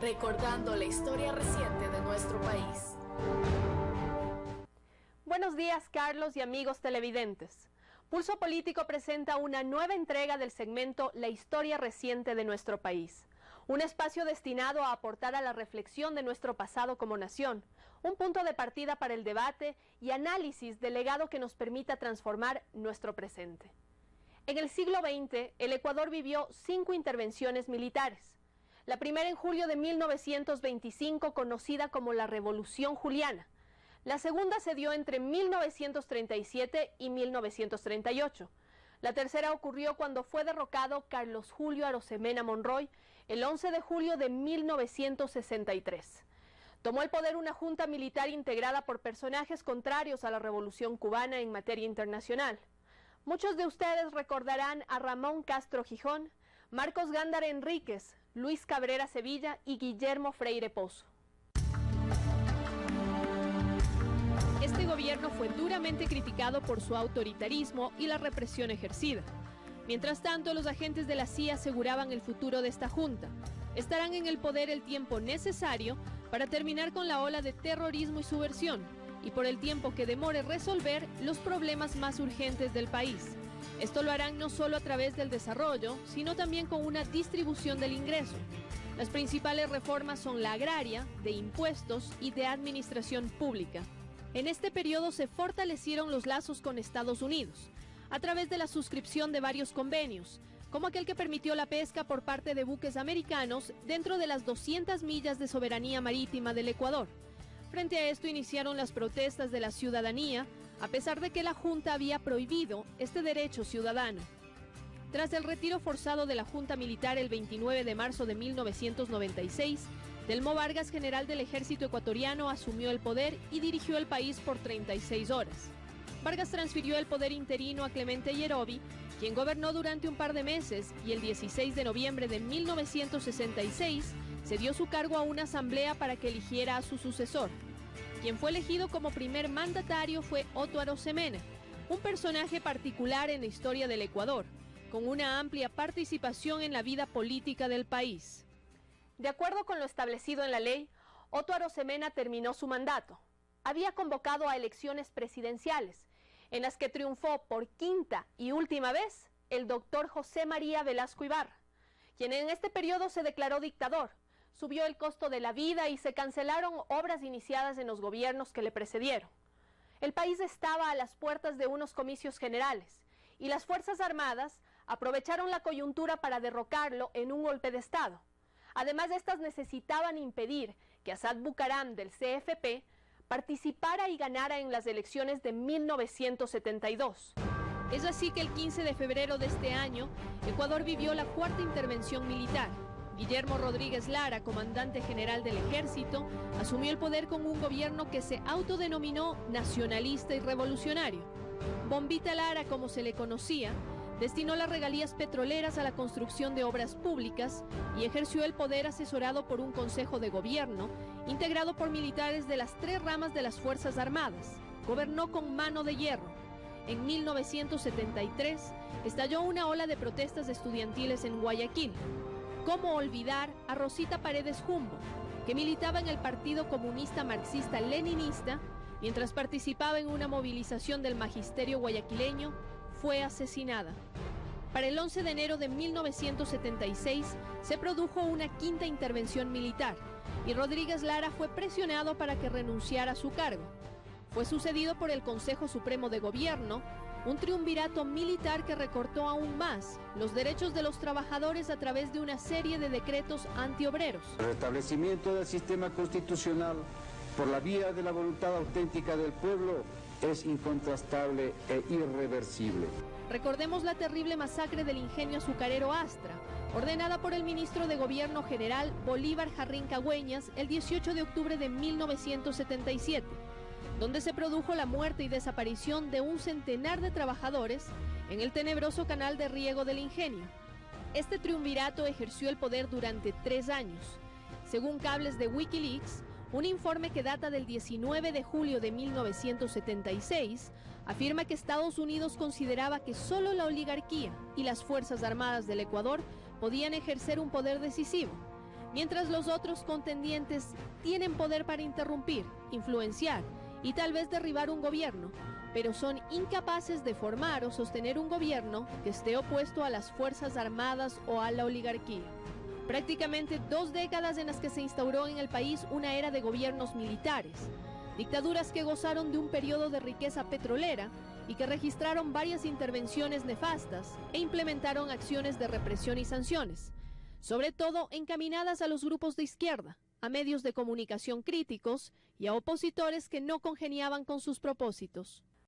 recordando la historia reciente de nuestro país. Buenos días, Carlos y amigos televidentes. Pulso Político presenta una nueva entrega del segmento La historia reciente de nuestro país. Un espacio destinado a aportar a la reflexión de nuestro pasado como nación, un punto de partida para el debate y análisis del legado que nos permita transformar nuestro presente. En el siglo XX, el Ecuador vivió 5 intervenciones militares. La primera en julio de 1925, conocida como la Revolución Juliana. La segunda se dio entre 1937 y 1938. La tercera ocurrió cuando fue derrocado Carlos Julio Arosemena Monroy el 11 de julio de 1963. Tomó el poder una junta militar integrada por personajes contrarios a la Revolución cubana en materia internacional. Muchos de ustedes recordarán a Ramón Castro Gijón, Marcos Gándara Enríquez, Luis Cabrera Sevilla y Guillermo Freire Pozo. Este gobierno fue duramente criticado por su autoritarismo y la represión ejercida. Mientras tanto, los agentes de la CIA aseguraban el futuro de esta junta. Estarán en el poder el tiempo necesario para terminar con la ola de terrorismo y subversión, y por el tiempo que demore resolver los problemas más urgentes del país. Esto lo harán no solo a través del desarrollo, sino también con una distribución del ingreso. Las principales reformas son la agraria, de impuestos y de administración pública. En este periodo se fortalecieron los lazos con Estados Unidos, a través de la suscripción de varios convenios, como aquel que permitió la pesca por parte de buques americanos dentro de las 200 millas de soberanía marítima del Ecuador. Frente a esto iniciaron las protestas de la ciudadanía, a pesar de que la Junta había prohibido este derecho ciudadano. Tras el retiro forzado de la Junta Militar el 29 de marzo de 1996, Telmo Vargas, general del ejército ecuatoriano, asumió el poder y dirigió el país por 36 horas. Vargas transfirió el poder interino a Clemente Yerovi, quien gobernó durante un par de meses, y el 16 de noviembre de 1966 cedió su cargo a una asamblea para que eligiera a su sucesor. Quien fue elegido como primer mandatario fue Otto Arosemena, un personaje particular en la historia del Ecuador, con una amplia participación en la vida política del país. De acuerdo con lo establecido en la ley, Otto Arosemena terminó su mandato. Había convocado a elecciones presidenciales, en las que triunfó por quinta y última vez el doctor José María Velasco Ibarra, quien en este periodo se declaró dictador, subió el costo de la vida y se cancelaron obras iniciadas en los gobiernos que le precedieron. El país estaba a las puertas de unos comicios generales y las Fuerzas Armadas aprovecharon la coyuntura para derrocarlo en un golpe de Estado. Además, estas necesitaban impedir que Asad Bucaram del CFP participara y ganara en las elecciones de 1972. Es así que el 15 de febrero de este año, Ecuador vivió la 4ª intervención militar. Guillermo Rodríguez Lara, comandante general del ejército, asumió el poder con un gobierno que se autodenominó nacionalista y revolucionario. Bombita Lara, como se le conocía, destinó las regalías petroleras a la construcción de obras públicas y ejerció el poder asesorado por un consejo de gobierno integrado por militares de las 3 ramas de las Fuerzas Armadas. Gobernó con mano de hierro. En 1973 estalló una ola de protestas estudiantiles en Guayaquil. ¿Cómo olvidar a Rosita Paredes Jumbo, que militaba en el Partido Comunista Marxista-Leninista mientras participaba en una movilización del magisterio guayaquileño? Fue asesinada. Para el 11 de enero de 1976 se produjo una 5ª intervención militar y Rodríguez Lara fue presionado para que renunciara a su cargo. Fue sucedido por el Consejo Supremo de Gobierno, un triunvirato militar que recortó aún más los derechos de los trabajadores a través de una serie de decretos antiobreros. El restablecimiento del sistema constitucional por la vía de la voluntad auténtica del pueblo es incontrastable e irreversible. Recordemos la terrible masacre del ingenio azucarero Astra, ordenada por el ministro de Gobierno general Bolívar Jarrín Cagüeñas el 18 de octubre de 1977, donde se produjo la muerte y desaparición de un centenar de trabajadores en el tenebroso canal de riego del ingenio. Este triunvirato ejerció el poder durante 3 años. Según cables de Wikileaks, un informe que data del 19 de julio de 1976 afirma que Estados Unidos consideraba que solo la oligarquía y las Fuerzas Armadas del Ecuador podían ejercer un poder decisivo, mientras los otros contendientes tienen poder para interrumpir, influenciar y tal vez derribar un gobierno, pero son incapaces de formar o sostener un gobierno que esté opuesto a las Fuerzas Armadas o a la oligarquía. Prácticamente 2 décadas en las que se instauró en el país una era de gobiernos militares, dictaduras que gozaron de un periodo de riqueza petrolera y que registraron varias intervenciones nefastas e implementaron acciones de represión y sanciones, sobre todo encaminadas a los grupos de izquierda, a medios de comunicación críticos y a opositores que no congeniaban con sus propósitos.